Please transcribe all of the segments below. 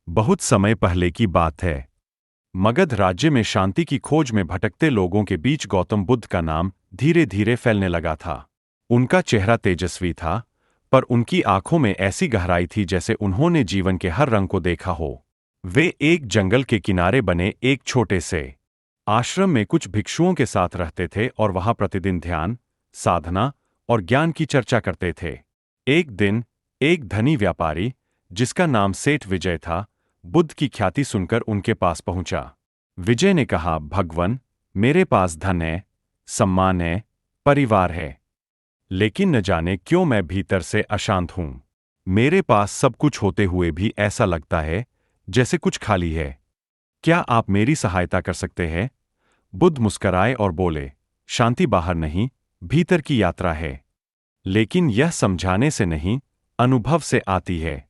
बहुत समय पहले की बात है। मगध राज्य में शांति की खोज में भटकते लोगों के बीच गौतम बुद्ध का नाम धीरे धीरे फैलने लगा था। उनका चेहरा तेजस्वी था, पर उनकी आंखों में ऐसी गहराई थी जैसे उन्होंने जीवन के हर रंग को देखा हो। वे एक जंगल के किनारे बने एक छोटे से आश्रम में कुछ भिक्षुओं के साथ रहते थे और वहां प्रतिदिन ध्यान, साधना और ज्ञान की चर्चा करते थे। एक दिन एक धनी व्यापारी, जिसका नाम सेठ विजय था, बुद्ध की ख्याति सुनकर उनके पास पहुंचा। विजय ने कहा, भगवन, मेरे पास धन है, सम्मान है, परिवार है, लेकिन न जाने क्यों मैं भीतर से अशांत हूं। मेरे पास सब कुछ होते हुए भी ऐसा लगता है जैसे कुछ खाली है। क्या आप मेरी सहायता कर सकते हैं? बुद्ध मुस्कराए और बोले, शांति बाहर नहीं, भीतर की यात्रा है। लेकिन यह समझाने से नहीं, अनुभव से आती है।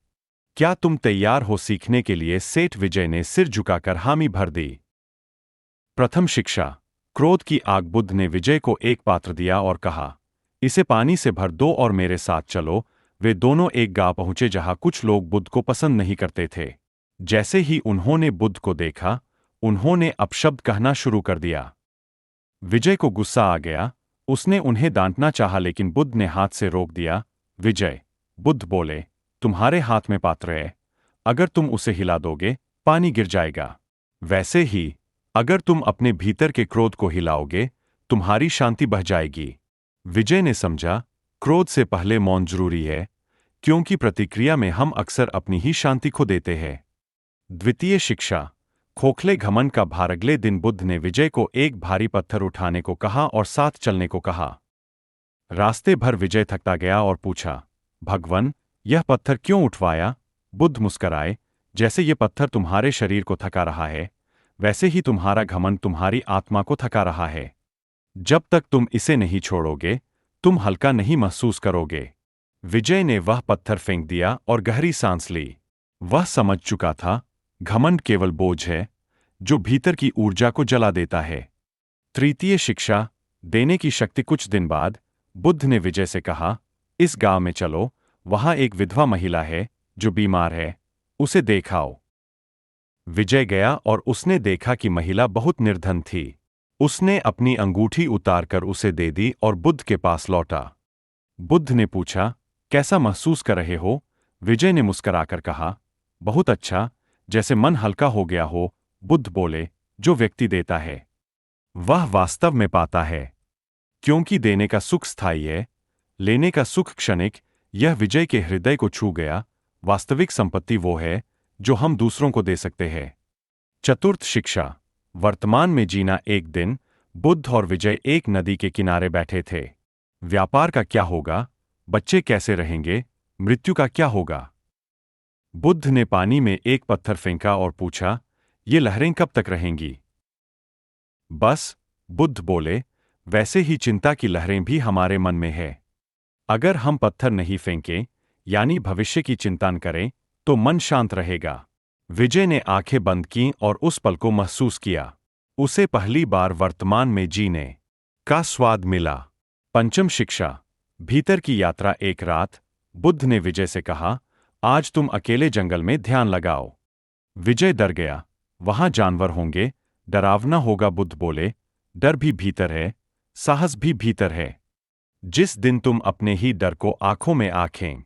क्या तुम तैयार हो सीखने के लिए? सेठ विजय ने सिर झुकाकर हामी भर दी। प्रथम शिक्षा, क्रोध की आग। बुद्ध ने विजय को एक पात्र दिया और कहा, इसे पानी से भर दो और मेरे साथ चलो। वे दोनों एक गांव पहुंचे जहां कुछ लोग बुद्ध को पसंद नहीं करते थे। जैसे ही उन्होंने बुद्ध को देखा, उन्होंने अपशब्द कहना शुरू कर दिया। विजय को गुस्सा आ गया। उसने उन्हें डांटना चाहा, लेकिन बुद्ध ने हाथ से रोक दिया। विजय, बुद्ध बोले, तुम्हारे हाथ में पात्र है। अगर तुम उसे हिला दोगे, पानी गिर जाएगा। वैसे ही, अगर तुम अपने भीतर के क्रोध को हिलाओगे, तुम्हारी शांति बह जाएगी। विजय ने समझा, क्रोध से पहले मौन जरूरी है, क्योंकि प्रतिक्रिया में हम अक्सर अपनी ही शांति खो देते हैं। द्वितीय शिक्षा, खोखले घमंड का भार। अगले दिन बुद्ध ने विजय को एक भारी पत्थर उठाने को कहा और साथ चलने को कहा। रास्ते भर विजय थकता गया और पूछा, भगवन, यह पत्थर क्यों उठवाया? बुद्ध मुस्कराए, जैसे ये पत्थर तुम्हारे शरीर को थका रहा है, वैसे ही तुम्हारा घमंड तुम्हारी आत्मा को थका रहा है। जब तक तुम इसे नहीं छोड़ोगे, तुम हल्का नहीं महसूस करोगे। विजय ने वह पत्थर फेंक दिया और गहरी सांस ली। वह समझ चुका था, घमंड केवल बोझ है जो भीतर की ऊर्जा को जला देता है। तृतीय शिक्षा, देने की शक्ति। कुछ दिन बाद बुद्ध ने विजय से कहा, इस गांव में चलो, वहां एक विधवा महिला है जो बीमार है, उसे देखाओ। विजय गया और उसने देखा कि महिला बहुत निर्धन थी। उसने अपनी अंगूठी उतारकर उसे दे दी और बुद्ध के पास लौटा। बुद्ध ने पूछा, कैसा महसूस कर रहे हो? विजय ने मुस्कराकर कहा, बहुत अच्छा, जैसे मन हल्का हो गया हो। बुद्ध बोले, जो व्यक्ति देता है वह वास्तव में पाता है, क्योंकि देने का सुख स्थायी है, लेने का सुख क्षणिक। यह विजय के हृदय को छू गया। वास्तविक संपत्ति वो है जो हम दूसरों को दे सकते हैं। चतुर्थ शिक्षा, वर्तमान में जीना। एक दिन बुद्ध और विजय एक नदी के किनारे बैठे थे। व्यापार का क्या होगा? बच्चे कैसे रहेंगे? मृत्यु का क्या होगा? बुद्ध ने पानी में एक पत्थर फेंका और पूछा, ये लहरें कब तक रहेंगी? बस, बुद्ध बोले, वैसे ही चिंता की लहरें भी हमारे मन में है। अगर हम पत्थर नहीं फेंकें, यानी भविष्य की चिंता न करें, तो मन शांत रहेगा। विजय ने आंखें बंद कीं और उस पल को महसूस किया। उसे पहली बार वर्तमान में जीने का स्वाद मिला। पंचम शिक्षा, भीतर की यात्रा। एक रात बुद्ध ने विजय से कहा, आज तुम अकेले जंगल में ध्यान लगाओ। विजय डर गया। वहां जानवर होंगे, डरावना होगा। बुद्ध बोले, डर भी भीतर है, साहस भी भीतर है। जिस दिन तुम अपने ही डर को आंखों में आंखें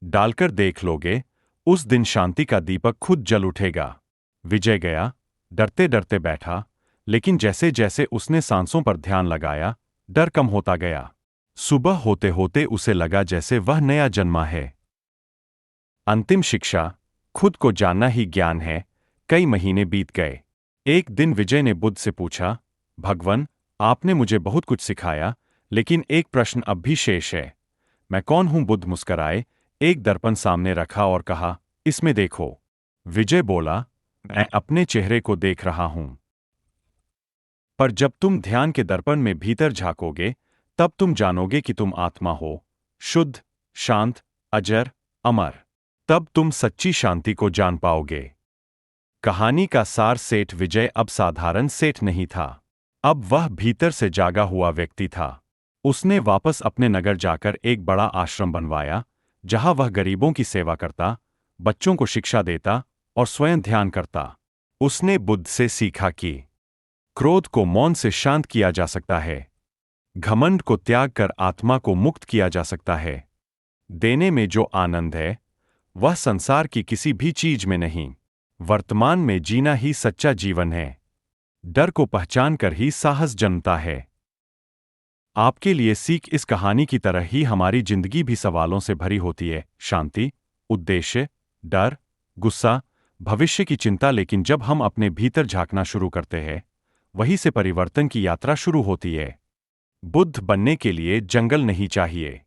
डालकर देख लोगे, उस दिन शांति का दीपक खुद जल उठेगा। विजय गया, डरते डरते बैठा, लेकिन जैसे जैसे उसने सांसों पर ध्यान लगाया, डर कम होता गया। सुबह होते होते उसे लगा जैसे वह नया जन्मा है। अंतिम शिक्षा, खुद को जानना ही ज्ञान है। कई महीने बीत गए। एक दिन विजय ने बुद्ध से पूछा, भगवन, आपने मुझे बहुत कुछ सिखाया, लेकिन एक प्रश्न अब भी शेष है। मैं कौन हूं? बुद्ध मुस्कराए, एक दर्पण सामने रखा और कहा, इसमें देखो। विजय बोला, मैं अपने चेहरे को देख रहा हूं। पर जब तुम ध्यान के दर्पण में भीतर झांकोगे, तब तुम जानोगे कि तुम आत्मा हो, शुद्ध, शांत, अजर, अमर। तब तुम सच्ची शांति को जान पाओगे। कहानी का सार, सेठ विजय अब साधारण सेठ नहीं था। अब वह भीतर से जागा हुआ व्यक्ति था। उसने वापस अपने नगर जाकर एक बड़ा आश्रम बनवाया, जहां वह गरीबों की सेवा करता, बच्चों को शिक्षा देता और स्वयं ध्यान करता। उसने बुद्ध से सीखा कि क्रोध को मौन से शांत किया जा सकता है, घमंड को त्याग कर आत्मा को मुक्त किया जा सकता है, देने में जो आनंद है वह संसार की किसी भी चीज में नहीं। वर्तमान में जीना ही सच्चा जीवन है। डर को पहचान कर ही साहस जन्मता है। आपके लिए सीख इस कहानी की तरह ही हमारी जिंदगी भी सवालों से भरी होती है। शांति, उद्देश्य, डर, गुस्सा, भविष्य की चिंता। लेकिन जब हम अपने भीतर झांकना शुरू करते हैं, वहीं से परिवर्तन की यात्रा शुरू होती है। बुद्ध बनने के लिए जंगल नहीं चाहिए,